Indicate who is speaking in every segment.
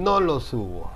Speaker 1: No lo subo.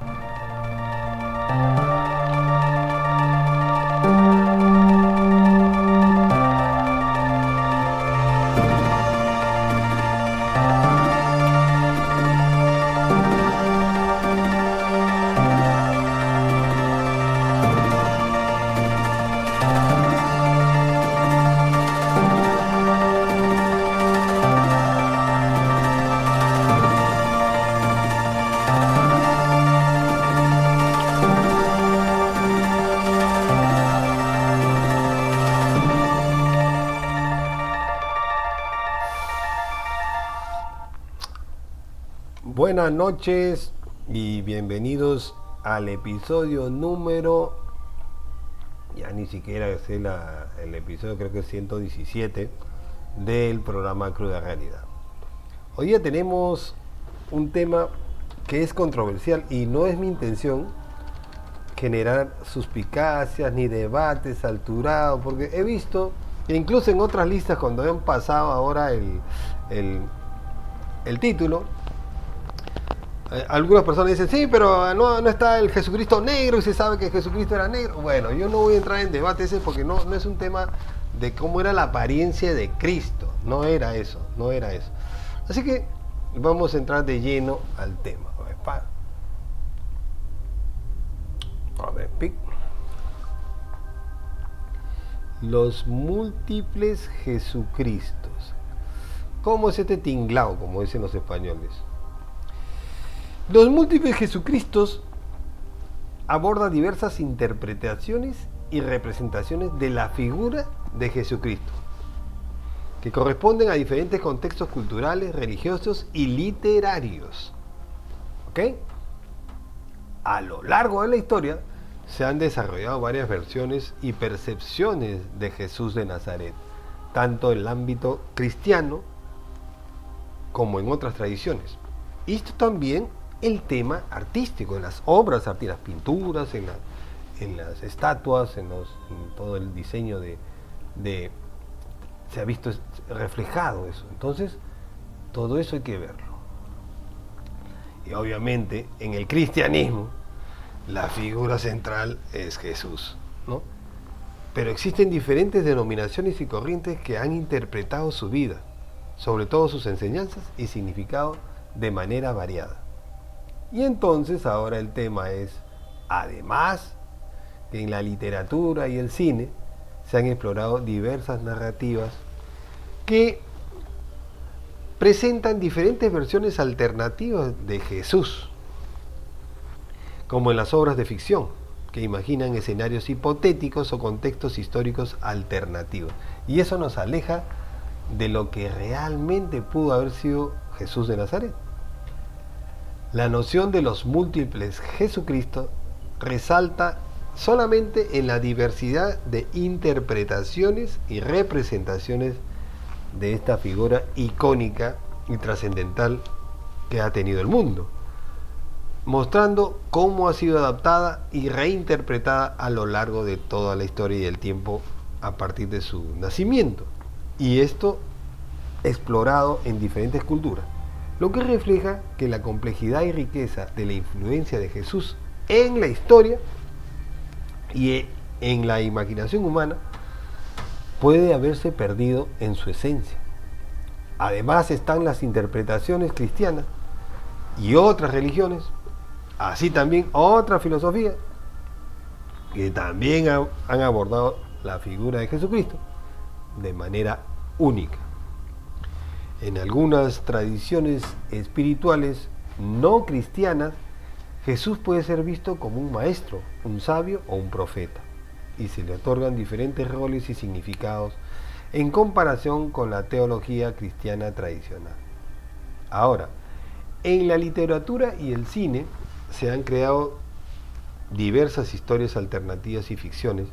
Speaker 1: Buenas noches y bienvenidos al episodio número, ya ni siquiera sé el episodio, creo que es 117 del programa Cruda Realidad. Hoy día tenemos un tema que es controversial y no es mi intención generar suspicacias ni debates alturados, porque he visto, e incluso en otras listas cuando han pasado ahora el título, algunas personas dicen, sí, pero no está el Jesucristo negro y se sabe que Jesucristo era negro. Bueno, yo no voy a entrar en debate ese porque no es un tema de cómo era la apariencia de Cristo. No era eso. Así que vamos a entrar de lleno al tema. A ver, pic. Los múltiples Jesucristos. ¿Cómo es este tinglao, como dicen los españoles? Los múltiples Jesucristos aborda diversas interpretaciones y representaciones de la figura de Jesucristo, que corresponden a diferentes contextos culturales, religiosos y literarios. ¿Ok? A lo largo de la historia se han desarrollado varias versiones y percepciones de Jesús de Nazaret, tanto en el ámbito cristiano como en otras tradiciones. Y esto también el tema artístico, en las obras artísticas, las pinturas, en las estatuas, en todo el diseño se ha visto reflejado eso. Entonces, todo eso hay que verlo. Y obviamente, en el cristianismo, la figura central es Jesús, ¿no? Pero existen diferentes denominaciones y corrientes que han interpretado su vida, sobre todo sus enseñanzas y significado de manera variada. Y entonces ahora el tema es, además, que en la literatura y el cine se han explorado diversas narrativas que presentan diferentes versiones alternativas de Jesús, como en las obras de ficción, que imaginan escenarios hipotéticos o contextos históricos alternativos. Y eso nos aleja de lo que realmente pudo haber sido Jesús de Nazaret. La noción de los múltiples Jesucristo resalta solamente en la diversidad de interpretaciones y representaciones de esta figura icónica y trascendental que ha tenido el mundo, mostrando cómo ha sido adaptada y reinterpretada a lo largo de toda la historia y el tiempo a partir de su nacimiento. Y esto explorado en diferentes culturas, lo que refleja que la complejidad y riqueza de la influencia de Jesús en la historia y en la imaginación humana puede haberse perdido en su esencia. Además están las interpretaciones cristianas y otras religiones, así también otras filosofías que también han abordado la figura de Jesucristo de manera única. En algunas tradiciones espirituales no cristianas, Jesús puede ser visto como un maestro, un sabio o un profeta, y se le otorgan diferentes roles y significados en comparación con la teología cristiana tradicional. Ahora, en la literatura y el cine se han creado diversas historias alternativas y ficciones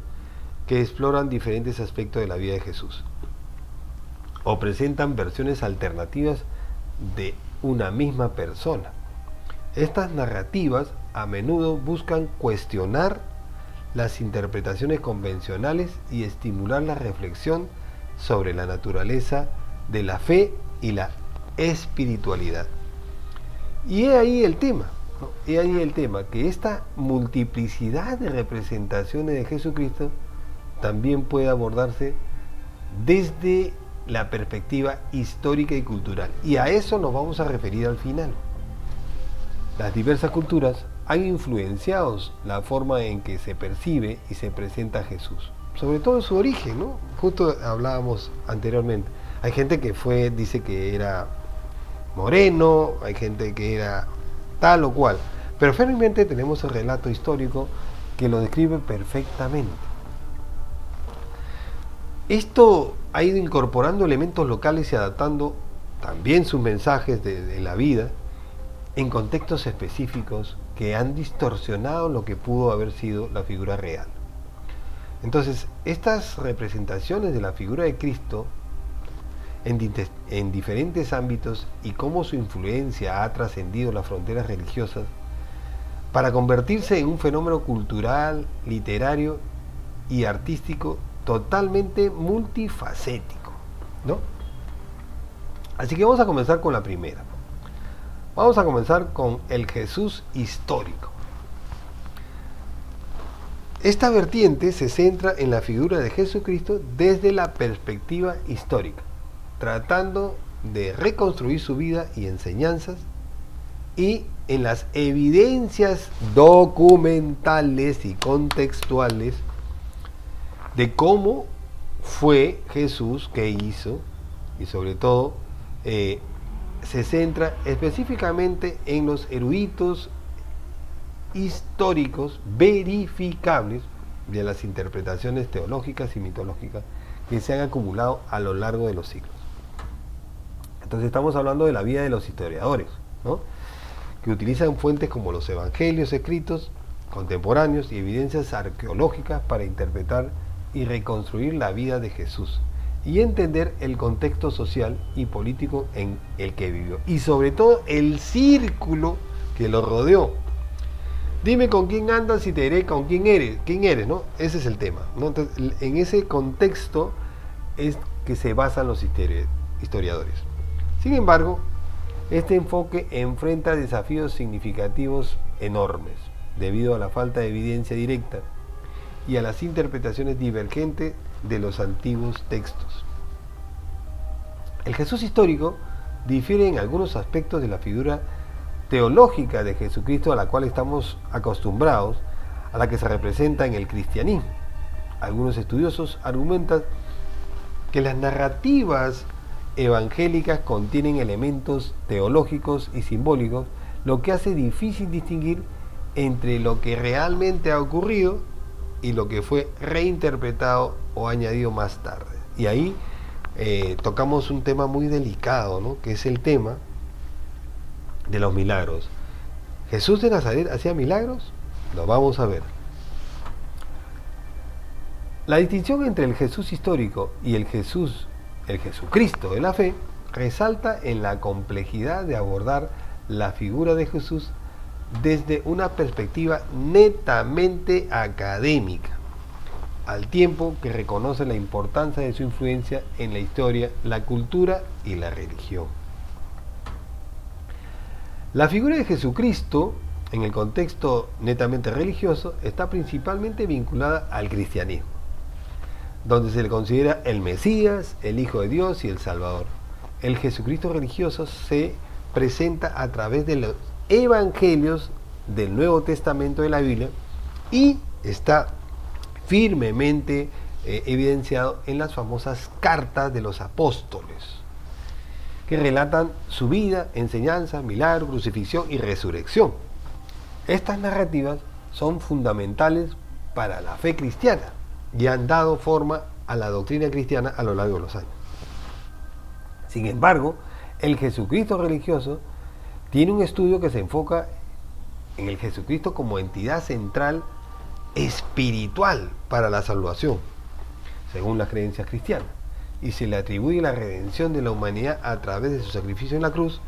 Speaker 1: que exploran diferentes aspectos de la vida de Jesús, o presentan versiones alternativas de una misma persona. Estas narrativas a menudo buscan cuestionar las interpretaciones convencionales y estimular la reflexión sobre la naturaleza de la fe y la espiritualidad. Y he ahí el tema. ¿no? Y ahí el tema, que esta multiplicidad de representaciones de Jesucristo también puede abordarse desde la perspectiva histórica y cultural. Y a eso nos vamos a referir al final. Las diversas culturas han influenciado la forma en que se percibe y se presenta a Jesús, sobre todo en su origen, ¿no? Justo hablábamos anteriormente. Hay gente que dice que era moreno, hay gente que era tal o cual, pero finalmente tenemos el relato histórico que lo describe perfectamente. Esto ha ido incorporando elementos locales y adaptando también sus mensajes de la vida en contextos específicos que han distorsionado lo que pudo haber sido la figura real. Entonces, estas representaciones de la figura de Cristo en diferentes ámbitos y cómo su influencia ha trascendido las fronteras religiosas para convertirse en un fenómeno cultural, literario y artístico totalmente multifacético, ¿no? Así que vamos a comenzar con la primera. Vamos a comenzar con el Jesús histórico. Esta vertiente se centra en la figura de Jesucristo desde la perspectiva histórica, tratando de reconstruir su vida y enseñanzas y en las evidencias documentales y contextuales de cómo fue Jesús, qué hizo, y sobre todo se centra específicamente en los eruditos históricos verificables de las interpretaciones teológicas y mitológicas que se han acumulado a lo largo de los siglos. Entonces estamos hablando de la vida de los historiadores, ¿no? Que utilizan fuentes como los evangelios escritos contemporáneos y evidencias arqueológicas para interpretar y reconstruir la vida de Jesús y entender el contexto social y político en el que vivió y sobre todo el círculo que lo rodeó. Dime con quién andas y te diré con quién eres, ¿no? Ese es el tema, ¿no? Entonces, en ese contexto es que se basan los historiadores. Sin embargo, este enfoque enfrenta desafíos significativos enormes debido a la falta de evidencia directa y a las interpretaciones divergentes de los antiguos textos. El Jesús histórico difiere en algunos aspectos de la figura teológica de Jesucristo a la cual estamos acostumbrados, a la que se representa en el cristianismo. Algunos estudiosos argumentan que las narrativas evangélicas contienen elementos teológicos y simbólicos, lo que hace difícil distinguir entre lo que realmente ha ocurrido y lo que fue reinterpretado o añadido más tarde. Y ahí tocamos un tema muy delicado, ¿no? Que es el tema de los milagros. ¿Jesús de Nazaret hacía milagros? Lo vamos a ver. La distinción entre el Jesús histórico y el Jesucristo de la fe resalta en la complejidad de abordar la figura de Jesús desde una perspectiva netamente académica, al tiempo que reconoce la importancia de su influencia en la historia, la cultura y la religión. La figura de Jesucristo, en el contexto netamente religioso, está principalmente vinculada al cristianismo, donde se le considera el Mesías, el Hijo de Dios y el Salvador. El Jesucristo religioso se presenta a través de los evangelios del Nuevo Testamento de la Biblia y está firmemente evidenciado en las famosas cartas de los apóstoles, que relatan su vida, enseñanza, milagro, crucifixión y resurrección. Estas narrativas son fundamentales para la fe cristiana y han dado forma a la doctrina cristiana a lo largo de los años. Sin embargo, el Jesucristo religioso tiene un estudio que se enfoca en el Jesucristo como entidad central espiritual para la salvación, según las creencias cristianas, y se le atribuye la redención de la humanidad a través de su sacrificio en la cruz,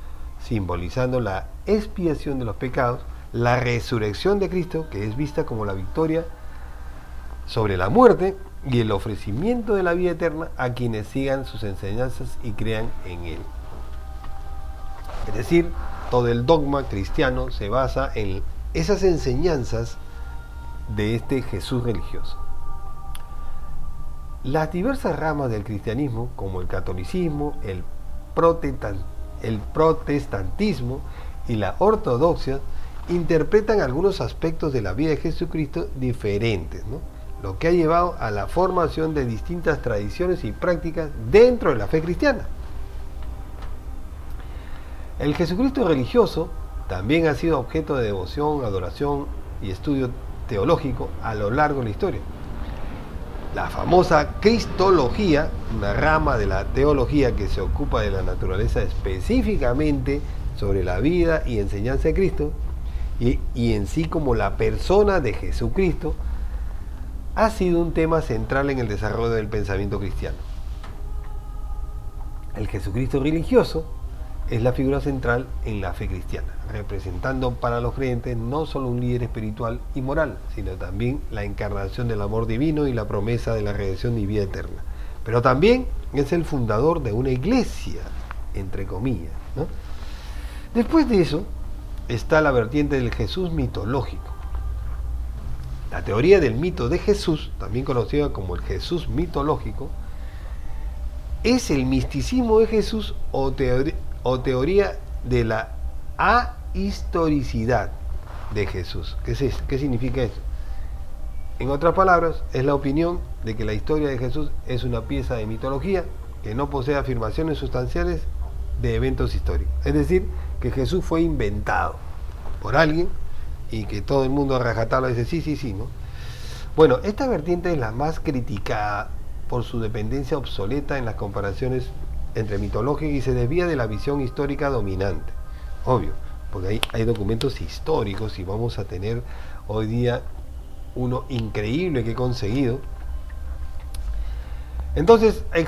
Speaker 1: simbolizando la expiación de los pecados, la resurrección de Cristo, que es vista como la victoria sobre la muerte, y el ofrecimiento de la vida eterna a quienes sigan sus enseñanzas y crean en Él. Es decir, todo el dogma cristiano se basa en esas enseñanzas de este Jesús religioso. Las diversas ramas del cristianismo, como el catolicismo, el protestantismo y la ortodoxia, interpretan algunos aspectos de la vida de Jesucristo diferentes, ¿no? Lo que ha llevado a la formación de distintas tradiciones y prácticas dentro de la fe cristiana. El Jesucristo religioso también ha sido objeto de devoción, adoración y estudio teológico a lo largo de la historia. La famosa cristología, una rama de la teología que se ocupa de la naturaleza específicamente sobre la vida y enseñanza de Cristo y en sí como la persona de Jesucristo, ha sido un tema central en el desarrollo del pensamiento cristiano. El Jesucristo religioso es la figura central en la fe cristiana, representando para los creyentes no solo un líder espiritual y moral, sino también la encarnación del amor divino y la promesa de la redención y vida eterna. Pero también es el fundador de una iglesia, entre comillas, ¿no? Después de eso está la vertiente del Jesús mitológico. La teoría del mito de Jesús, también conocida como el Jesús mitológico, es el misticismo de Jesús o teoría de la ahistoricidad de Jesús. ¿Qué significa eso? En otras palabras, es la opinión de que la historia de Jesús es una pieza de mitología que no posee afirmaciones sustanciales de eventos históricos. Es decir, que Jesús fue inventado por alguien y que todo el mundo a rajatabla dice sí, ¿no? Bueno, esta vertiente es la más criticada por su dependencia obsoleta en las comparaciones entre mitológica y se desvía de la visión histórica dominante. Obvio, porque hay documentos históricos y vamos a tener hoy día uno increíble que he conseguido. Entonces, hay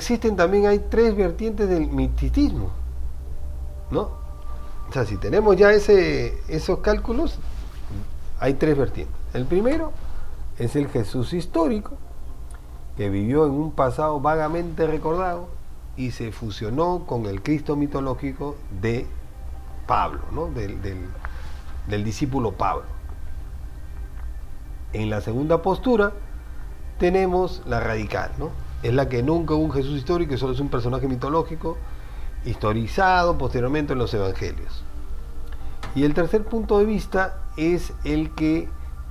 Speaker 1: tres vertientes del misticismo, ¿no? O sea, si tenemos ya esos cálculos, hay tres vertientes. El primero es el Jesús histórico, que vivió en un pasado vagamente recordado y se fusionó con el Cristo mitológico de Pablo, ¿no? del discípulo Pablo. En la segunda postura tenemos la radical, ¿no? Es la que nunca hubo un Jesús histórico, que solo es un personaje mitológico historizado posteriormente en los evangelios. Y el tercer punto de vista es el que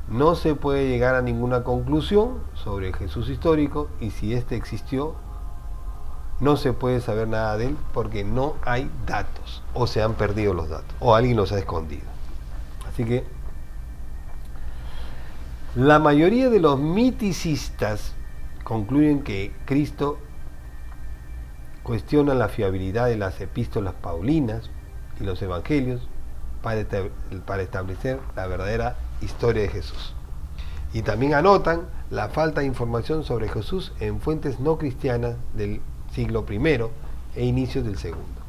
Speaker 1: no se puede llegar a ninguna conclusión sobre el Jesús histórico, y si éste existió, no se puede saber nada de él porque no hay datos, o se han perdido los datos, o alguien los ha escondido. Así que la mayoría de los miticistas concluyen que Cristo cuestiona la fiabilidad de las epístolas paulinas y los evangelios para establecer la verdadera historia de Jesús. Y también anotan la falta de información sobre Jesús en fuentes no cristianas del siglo I e inicios del segundo.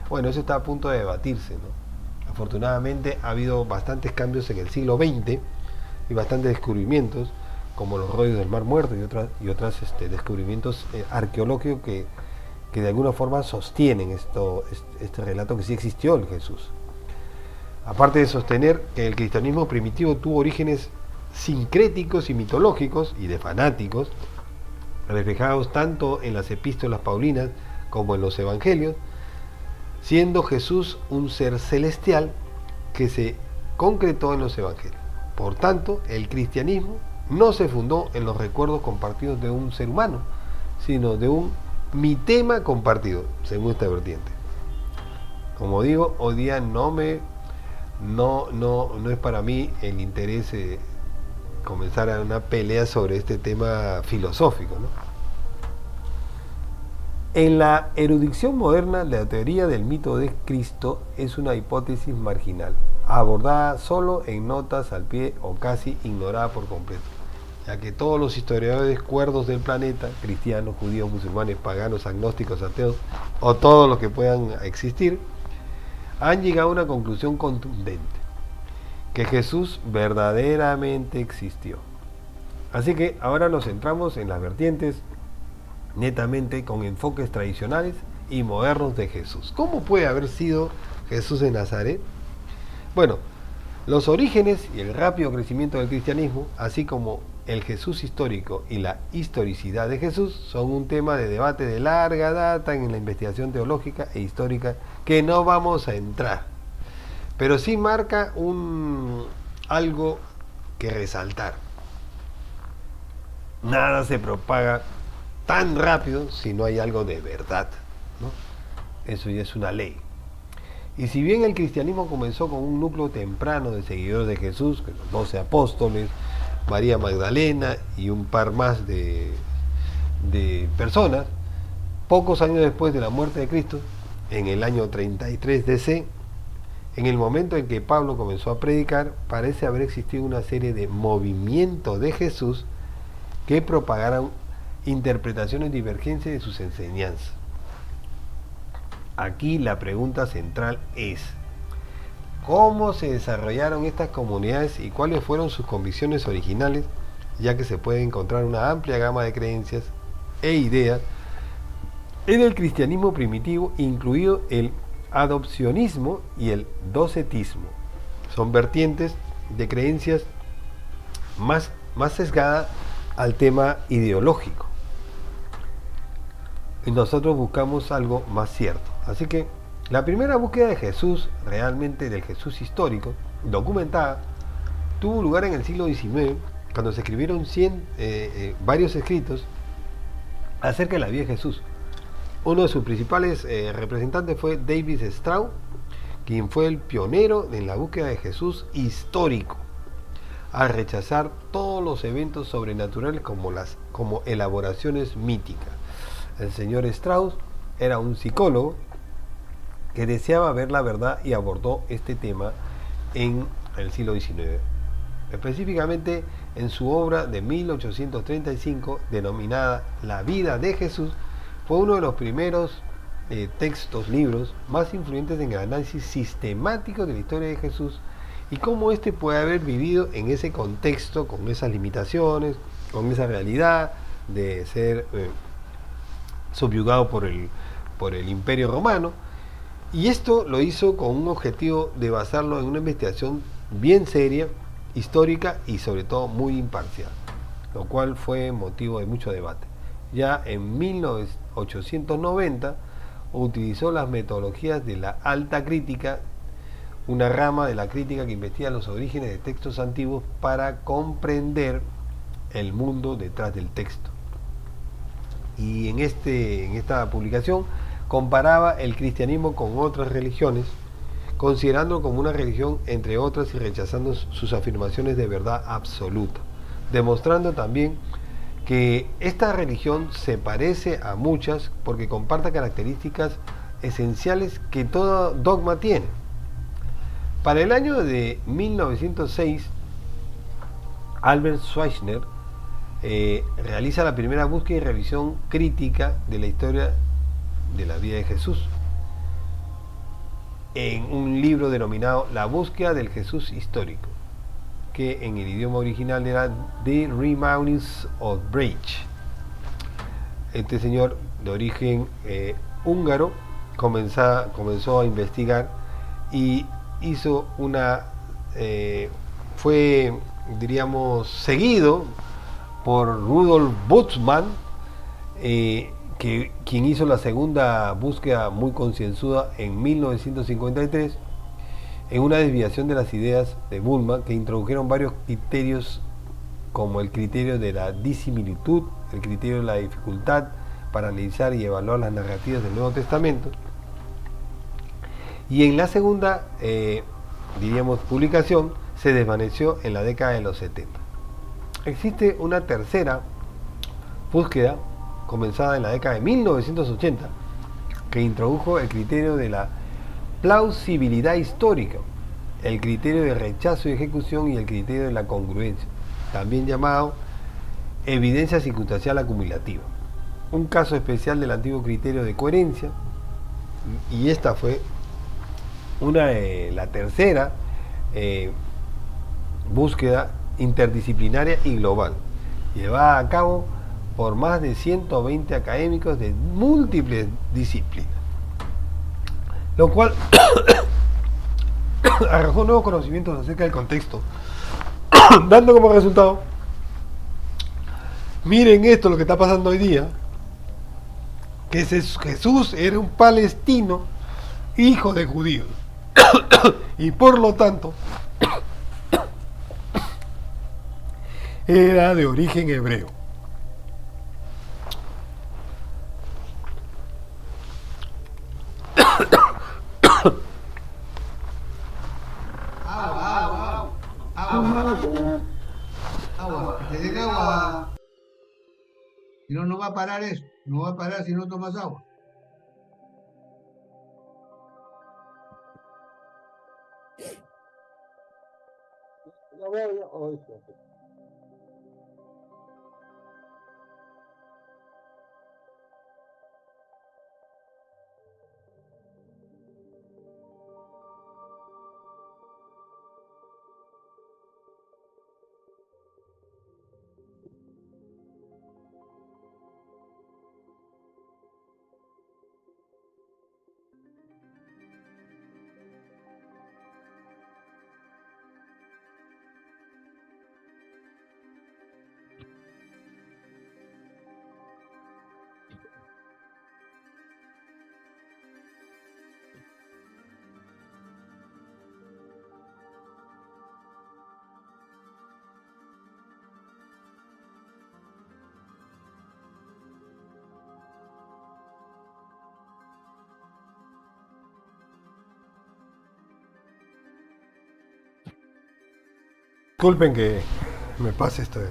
Speaker 1: Bueno, eso está a punto de debatirse, ¿no? Afortunadamente ha habido bastantes cambios en el siglo XX y bastantes descubrimientos, como los rollos del Mar Muerto y otros descubrimientos arqueológicos que de alguna forma sostienen este relato que sí existió el Jesús. Aparte de sostener que el cristianismo primitivo tuvo orígenes sincréticos y mitológicos y de fanáticos, reflejados tanto en las epístolas paulinas como en los evangelios, siendo Jesús un ser celestial que se concretó en los evangelios. Por tanto, el cristianismo no se fundó en los recuerdos compartidos de un ser humano, sino de un mitema compartido, según esta vertiente. Como digo, hoy día no es para mí el interés comenzar a una pelea sobre este tema filosófico, ¿no? En la erudición moderna, la teoría del mito de Cristo es una hipótesis marginal, abordada solo en notas al pie o casi ignorada por completo, ya que todos los historiadores cuerdos del planeta, cristianos, judíos, musulmanes, paganos, agnósticos, ateos o todos los que puedan existir, han llegado a una conclusión contundente: que Jesús verdaderamente existió. Así que ahora nos centramos en las vertientes netamente con enfoques tradicionales y modernos de Jesús. ¿Cómo puede haber sido Jesús de Nazaret? Bueno, los orígenes y el rápido crecimiento del cristianismo, así como el Jesús histórico y la historicidad de Jesús, son un tema de debate de larga data en la investigación teológica e histórica que no vamos a entrar. Pero sí marca algo que resaltar. Nada se propaga tan rápido si no hay algo de verdad, ¿no? Eso ya es una ley. Y si bien el cristianismo comenzó con un núcleo temprano de seguidores de Jesús, los 12 apóstoles, María Magdalena y un par más de personas, pocos años después de la muerte de Cristo, en el año 33 DC, en el momento en que Pablo comenzó a predicar, parece haber existido una serie de movimientos de Jesús que propagaron interpretaciones divergentes de sus enseñanzas. Aquí la pregunta central es: ¿cómo se desarrollaron estas comunidades y cuáles fueron sus convicciones originales? Ya que se puede encontrar una amplia gama de creencias e ideas en el cristianismo primitivo, incluido el adopcionismo y el docetismo. Son vertientes de creencias más sesgadas al tema ideológico. Y nosotros buscamos algo más cierto. Así que la primera búsqueda de Jesús, realmente del Jesús histórico, documentada, tuvo lugar en el siglo XIX, cuando se escribieron varios escritos acerca de la vida de Jesús. Uno de sus principales representantes fue David Strauss, quien fue el pionero en la búsqueda de Jesús histórico, al rechazar todos los eventos sobrenaturales como elaboraciones míticas. El señor Strauss era un psicólogo que deseaba ver la verdad y abordó este tema en el siglo XIX. Específicamente en su obra de 1835, denominada La vida de Jesús, fue uno de los primeros libros más influyentes en el análisis sistemático de la historia de Jesús y cómo éste puede haber vivido en ese contexto, con esas limitaciones, con esa realidad de ser subyugado por el Imperio Romano. Y esto lo hizo con un objetivo de basarlo en una investigación bien seria, histórica y sobre todo muy imparcial, lo cual fue motivo de mucho debate. Ya en 1890 utilizó las metodologías de la alta crítica, una rama de la crítica que investiga los orígenes de textos antiguos para comprender el mundo detrás del texto. Y en esta publicación comparaba el cristianismo con otras religiones, considerándolo como una religión entre otras y rechazando sus afirmaciones de verdad absoluta, demostrando también que esta religión se parece a muchas porque comparte características esenciales que todo dogma tiene. Para el año de 1906, Albert Schweitzer realiza la primera búsqueda y revisión crítica de la historia de la vida de Jesús en un libro denominado La búsqueda del Jesús histórico, que en el idioma original era The Remainings of Bridge. Este señor de origen húngaro comenzó a investigar y hizo fue, diríamos, seguido por Rudolf Bultmann, quien hizo la segunda búsqueda muy concienzuda en 1953, en una desviación de las ideas de Bultmann, que introdujeron varios criterios como el criterio de la disimilitud, el criterio de la dificultad para analizar y evaluar las narrativas del Nuevo Testamento. Y en la segunda, publicación, se desvaneció en la década de los 70. Existe una tercera búsqueda comenzada en la década de 1980 que introdujo el criterio de la plausibilidad histórica, el criterio de rechazo y ejecución y el criterio de la congruencia, también llamado evidencia circunstancial acumulativa, un caso especial del antiguo criterio de coherencia. Y esta fue la tercera búsqueda interdisciplinaria y global, llevada a cabo por más de 120 académicos de múltiples disciplinas, lo cual arrojó nuevos conocimientos acerca del contexto, dando como resultado, miren esto, lo que está pasando hoy día, que Jesús era un palestino, hijo de judíos, y por lo tanto, era de origen hebreo.
Speaker 2: Agua, que te den agua. Si no, no va a parar eso. No va a parar si no tomas agua.
Speaker 1: Disculpen que me pase esto.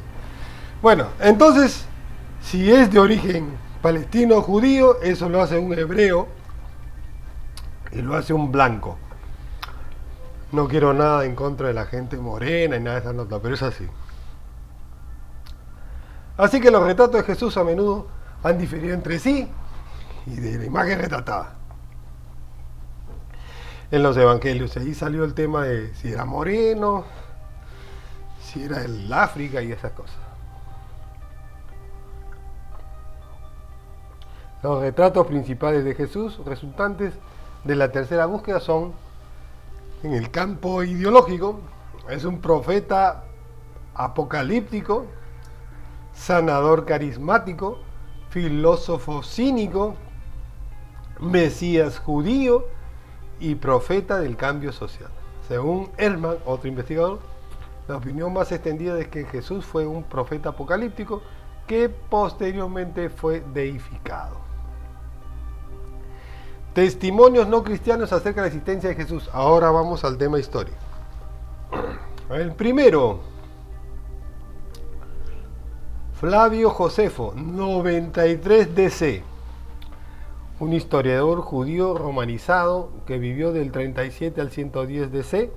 Speaker 1: Bueno, entonces, si es de origen palestino o judío, eso lo hace un hebreo y lo hace un blanco. No quiero nada en contra de la gente morena y nada de esa nota, pero es así. Así que los retratos de Jesús a menudo han diferido entre sí y de la imagen retratada. En los evangelios, ahí salió el tema de si era moreno, si era el África y esas cosas. Los retratos principales de Jesús resultantes de la tercera búsqueda son, en el campo ideológico, es un profeta apocalíptico, sanador carismático, filósofo cínico, mesías judío y profeta del cambio social. Según Ehrman, otro investigador, la opinión más extendida es que Jesús fue un profeta apocalíptico que posteriormente fue deificado. Testimonios no cristianos acerca de la existencia de Jesús. Ahora vamos al tema histórico. El primero, Flavio Josefo, 93 DC, un historiador judío romanizado que vivió del 37 al 110 DC,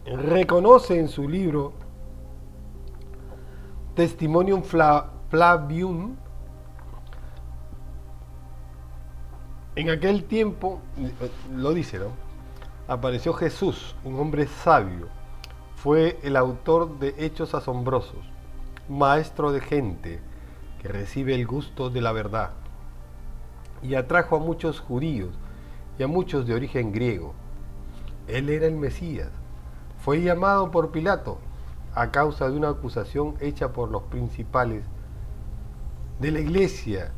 Speaker 1: reconoce en su libro Testimonium Flavium, en aquel tiempo, lo dice, ¿no? Apareció Jesús, un hombre sabio, fue el autor de hechos asombrosos, maestro de gente que recibe el gusto de la verdad, y atrajo a muchos judíos y a muchos de origen griego. Él era el Mesías. Fue llamado por Pilato a causa de una acusación hecha por los principales de la iglesia,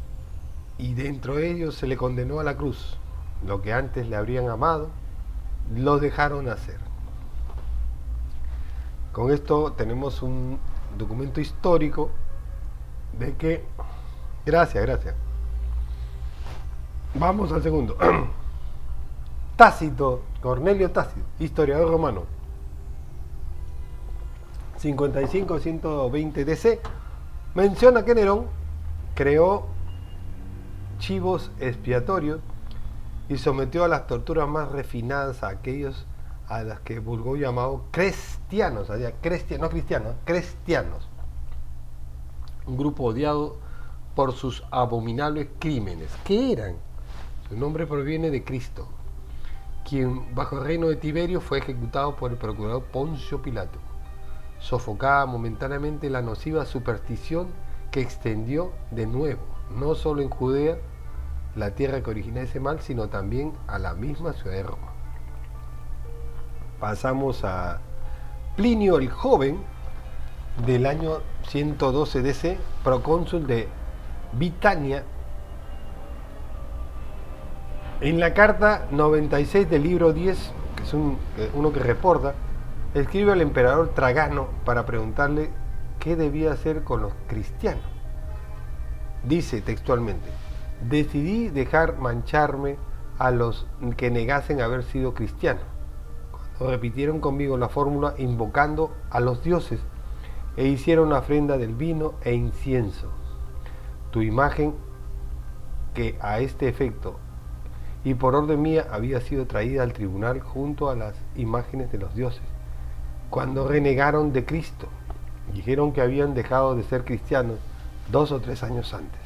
Speaker 1: y dentro de ellos se le condenó a la cruz. Lo que antes le habrían amado, lo dejaron hacer. Con esto tenemos un documento histórico de que... Gracias. Vamos al segundo. Tácito, Cornelio Tácito, historiador romano, 55-120 DC, menciona que Nerón creó chivos expiatorios y sometió a las torturas más refinadas a aquellos a las que vulgó llamado cristianos, no cristianos, cristianos, un grupo odiado por sus abominables crímenes. ¿Qué eran? Su nombre proviene de Cristo, quien bajo el reino de Tiberio fue ejecutado por el procurador Poncio Pilato. Sofocaba momentáneamente la nociva superstición que extendió de nuevo, no solo en Judea, la tierra que origina ese mal, sino también a la misma ciudad de Roma. Pasamos a Plinio el Joven, del año 112 DC, procónsul de Bitania. En la carta 96 del libro 10, que es uno que reporta, escribe al emperador Tragano para preguntarle qué debía hacer con los cristianos. Dice textualmente: decidí dejar mancharme a los que negasen haber sido cristianos. Cuando repitieron conmigo la fórmula invocando a los dioses e hicieron una ofrenda del vino e incienso, tu imagen, que a este efecto y por orden mía había sido traída al tribunal junto a las imágenes de los dioses, cuando renegaron de Cristo, dijeron que habían dejado de ser cristianos 2 o 3 años antes,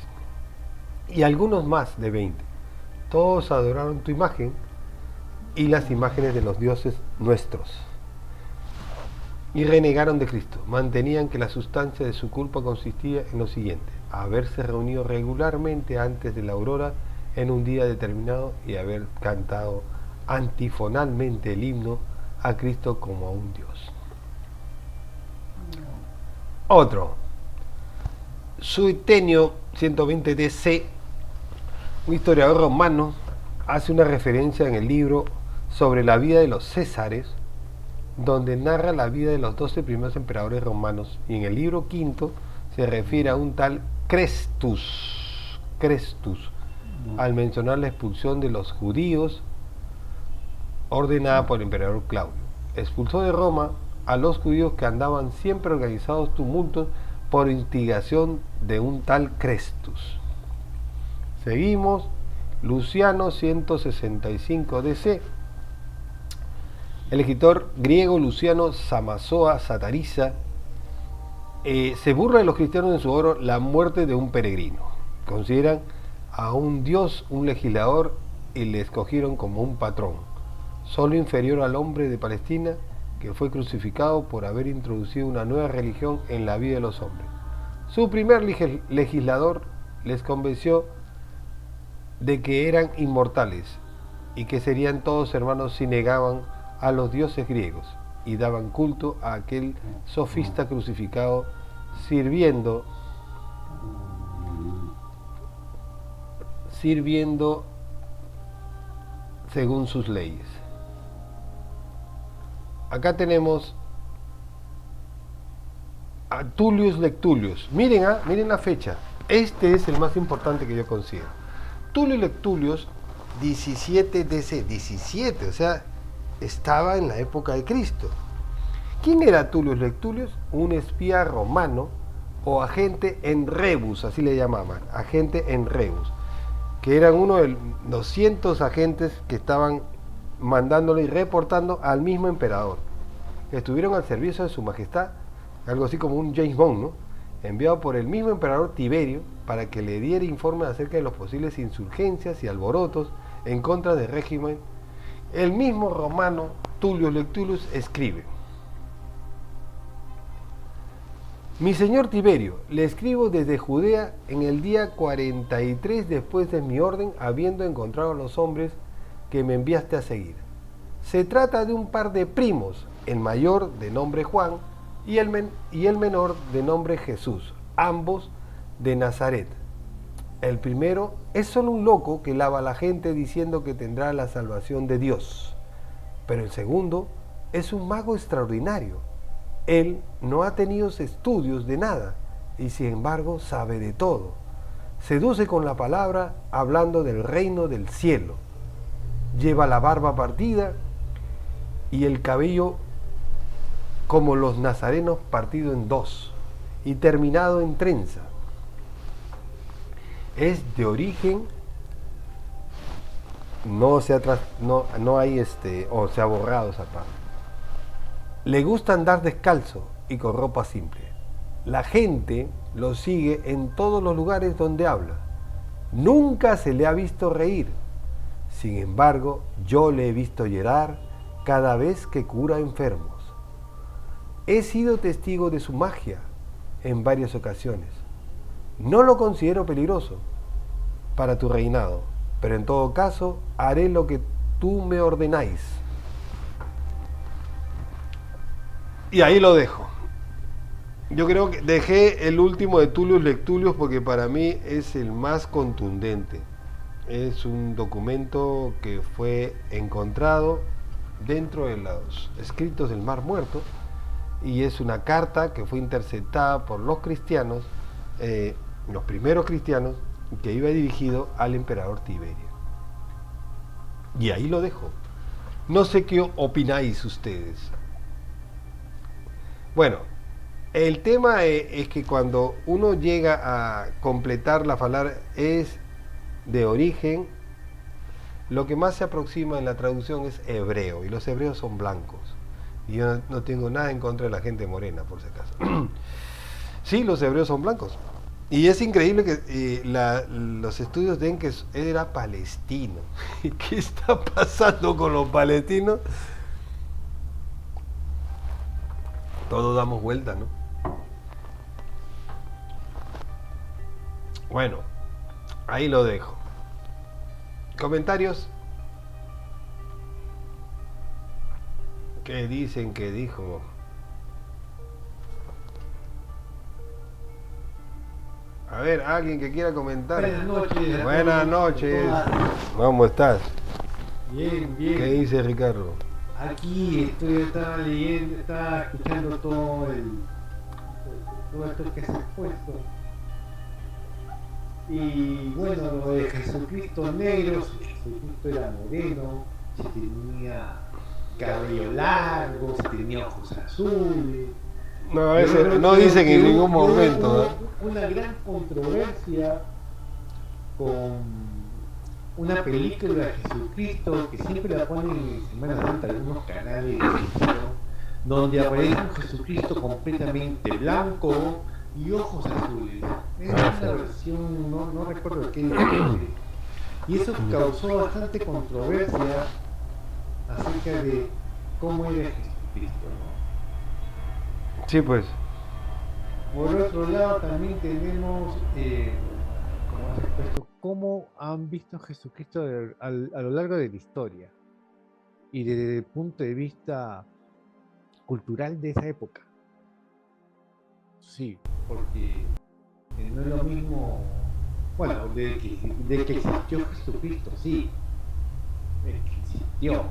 Speaker 1: y algunos más de 20. Todos adoraron tu imagen y las imágenes de los dioses nuestros, y renegaron de Cristo. Mantenían que la sustancia de su culpa consistía en lo siguiente: haberse reunido regularmente antes de la aurora en un día determinado y haber cantado antifonalmente el himno a Cristo como a un Dios. Otro, Suetonio 120 DC, un historiador romano, hace una referencia en el libro sobre la vida de los Césares, donde narra la vida de los 12 primeros emperadores romanos, y en el libro quinto se refiere a un tal Crestus, al mencionar la expulsión de los judíos ordenada por el emperador Claudio. Expulsó de Roma a los judíos que andaban siempre organizados tumultos por instigación de un tal Crestus. Seguimos, Luciano 165 DC. El escritor griego Luciano Samasoa Satariza se burla de los cristianos en su obra La muerte de un peregrino. Consideran a un dios un legislador y le escogieron como un patrón, solo inferior al hombre de Palestina que fue crucificado por haber introducido una nueva religión en la vida de los hombres. Su primer legislador les convenció de que eran inmortales y que serían todos hermanos si negaban a los dioses griegos y daban culto a aquel sofista crucificado, sirviendo según sus leyes. Acá tenemos a Tullius Lectulius. Miren la fecha. Este es el más importante que yo considero. Tullius Lectulius, 17 DC, 17, o sea, estaba en la época de Cristo. ¿Quién era Tullius Lectulius? Un espía romano o agente en rebus, así le llamaban, agente en rebus, que eran uno de 200 agentes que estaban mandándole y reportando al mismo emperador, que estuvieron al servicio de su majestad, algo así como un James Bond, ¿no? Enviado por el mismo emperador Tiberio para que le diera informes acerca de los posibles insurgencias y alborotos en contra del régimen. El mismo romano Tullius Lectulius escribe: mi señor Tiberio, le escribo desde Judea en el día 43 después de mi orden, habiendo encontrado a los hombres que me enviaste a seguir. Se trata de un par de primos, el mayor de nombre Juan y el menor de nombre Jesús, ambos de Nazaret. El primero es solo un loco que lava a la gente diciendo que tendrá la salvación de Dios, pero el segundo es un mago extraordinario. Él no ha tenido estudios de nada y sin embargo sabe de todo. Seduce con la palabra hablando del reino del cielo. Lleva la barba partida y el cabello como los nazarenos partido en dos y terminado en trenza. Es de origen, no hay o se ha borrado esa parte. Le gusta andar descalzo y con ropa simple. La gente lo sigue en todos los lugares donde habla. Nunca se le ha visto reír. Sin embargo, yo le he visto llorar cada vez que cura enfermos. He sido testigo de su magia en varias ocasiones. No lo considero peligroso para tu reinado, pero en todo caso haré lo que tú me ordenáis. Y ahí lo dejo. Yo creo que dejé el último de Tullius Lectulius porque para mí es el más contundente. Es un documento que fue encontrado dentro de los escritos del Mar Muerto y es una carta que fue interceptada por los cristianos, los primeros cristianos, que iba dirigido al emperador Tiberio. Y ahí lo dejo. No sé qué opináis ustedes. Bueno, el tema es que cuando uno llega a completar la palabra es de origen, lo que más se aproxima en la traducción es hebreo, y los hebreos son blancos. Y yo no tengo nada en contra de la gente morena, por si acaso. Sí, los hebreos son blancos. Y es increíble que los estudios den que era palestino. ¿Qué está pasando con los palestinos? Todos damos vuelta, ¿no? Bueno, ahí lo dejo. ¿Comentarios? ¿Qué dicen que dijo? A ver, alguien que quiera comentar.
Speaker 3: Buenas noches.
Speaker 1: Buenas noches. ¿Cómo estás?
Speaker 3: Bien, bien.
Speaker 1: ¿Qué dice Ricardo?
Speaker 3: Aquí estaba leyendo, estaba escuchando todo esto que se ha puesto. Y bueno, lo de Jesucristo negro, si Jesucristo era moreno, si tenía cabello largo, si tenía ojos azules.
Speaker 1: No, ese no dicen en ningún momento.
Speaker 3: Hubo una gran controversia con una película de Jesucristo que siempre la ponen en Semana Santa en algunos canales de televisión, donde aparece un Jesucristo completamente blanco y ojos azules. Es una versión, no recuerdo qué dice. Y eso causó bastante controversia acerca de cómo era Jesucristo, ¿no?
Speaker 1: Sí, pues.
Speaker 3: Por otro lado, también tenemos, como has expuesto, cómo han visto a Jesucristo a lo largo de la historia y desde el punto de vista cultural de esa época. Sí, porque no es lo mismo, bueno, de que existió Jesucristo, sí, existió.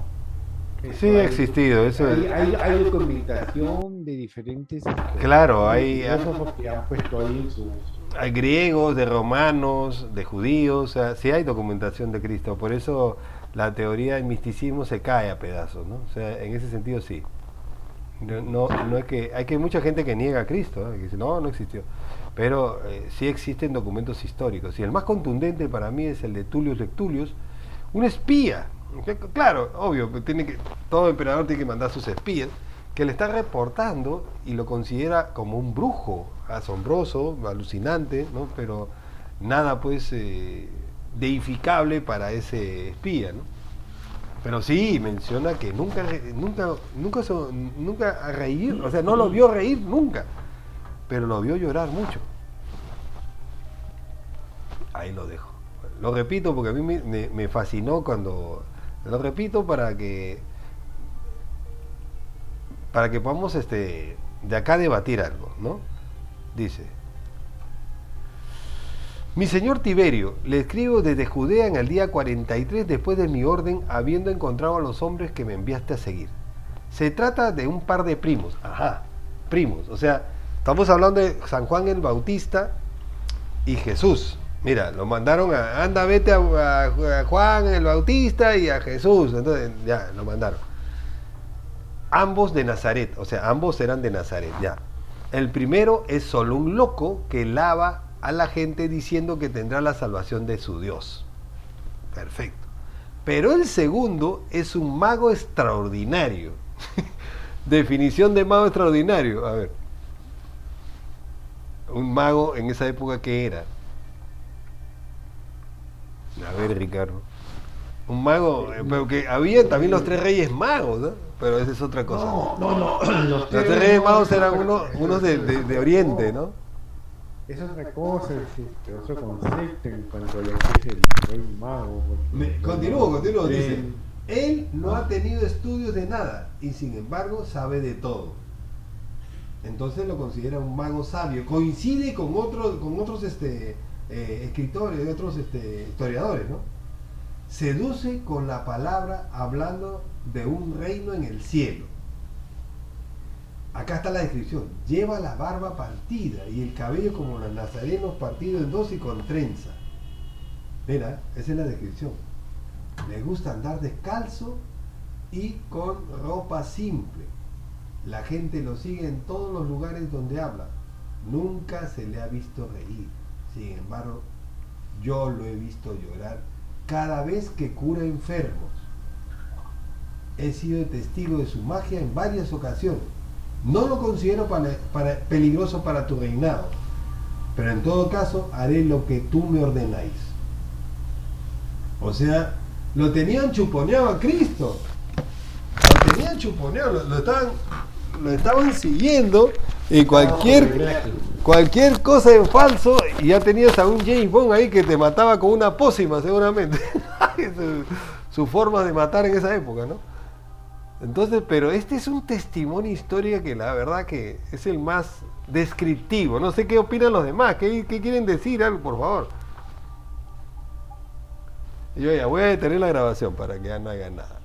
Speaker 1: Sí, ha existido. Eso
Speaker 3: hay documentación de diferentes.
Speaker 1: Claro, hay
Speaker 3: que han puesto ahí en sus.
Speaker 1: Hay griegos, de romanos, de judíos, o sea, sí hay documentación de Cristo. Por eso la teoría del misticismo se cae a pedazos, ¿no? O sea, en ese sentido sí. No es que hay mucha gente que niega a Cristo, que dice no existió. Pero sí existen documentos históricos. Y el más contundente para mí es el de Tullius Lectulius, un espía. Claro, obvio, todo emperador tiene que mandar sus espías, que le está reportando y lo considera como un brujo, asombroso, alucinante, ¿no? Pero nada pues deificable para ese espía, ¿no? Pero sí menciona que nunca a reír, o sea, no lo vio reír nunca, pero lo vio llorar mucho. Ahí lo dejo. Lo repito porque a mí me fascinó cuando... Lo repito para que podamos de acá debatir algo, ¿no? Dice: mi señor Tiberio, le escribo desde Judea en el día 43 después de mi orden, habiendo encontrado a los hombres que me enviaste a seguir. Se trata de un par de primos. Ajá, primos. O sea, estamos hablando de San Juan el Bautista y Jesús. Mira, lo mandaron vete a Juan el Bautista y a Jesús. Entonces, ya, lo mandaron. Ambos de Nazaret, o sea, ambos eran de Nazaret, ya. El primero es solo un loco que lava a la gente diciendo que tendrá la salvación de su Dios. Perfecto. Pero el segundo es un mago extraordinario. Definición de mago extraordinario. A ver. Un mago en esa época, ¿qué era? A ver, Ricardo. Un mago, pero que había también los tres reyes magos, ¿no? Pero esa es otra cosa.
Speaker 3: No.
Speaker 1: Los tres reyes magos eran unos de Oriente, ¿no?
Speaker 3: Es otra cosa, es otro concepto en cuanto a lo que es el rey mago.
Speaker 1: Continúo, dice. Él no ha tenido estudios de nada y sin embargo sabe de todo. Entonces lo considera un mago sabio. Coincide con otros escritores, otros historiadores, ¿no? Seduce con la palabra hablando de un reino en el cielo. Acá está la descripción. Lleva la barba partida y el cabello como los nazarenos partido en dos y con trenza. Mira, esa es la descripción. Le gusta andar descalzo y con ropa simple. La gente lo sigue en todos los lugares donde habla. Nunca se le ha visto reír. Sin embargo, yo lo he visto llorar cada vez que cura enfermos. He sido testigo de su magia en varias ocasiones. No lo considero peligroso para tu reinado, pero en todo caso haré lo que tú me ordenáis. O sea, lo tenían chuponeado a Cristo. Lo tenían chuponeado, lo estaban siguiendo y cualquier cosa en falso, y ya tenías a un James Bond ahí que te mataba con una pócima seguramente. Su forma de matar en esa época, ¿no? Entonces, pero este es un testimonio histórico que la verdad que es el más descriptivo. No sé qué opinan los demás, qué quieren decir, algo, por favor. Yo ya voy a detener la grabación para que ya no haya nada.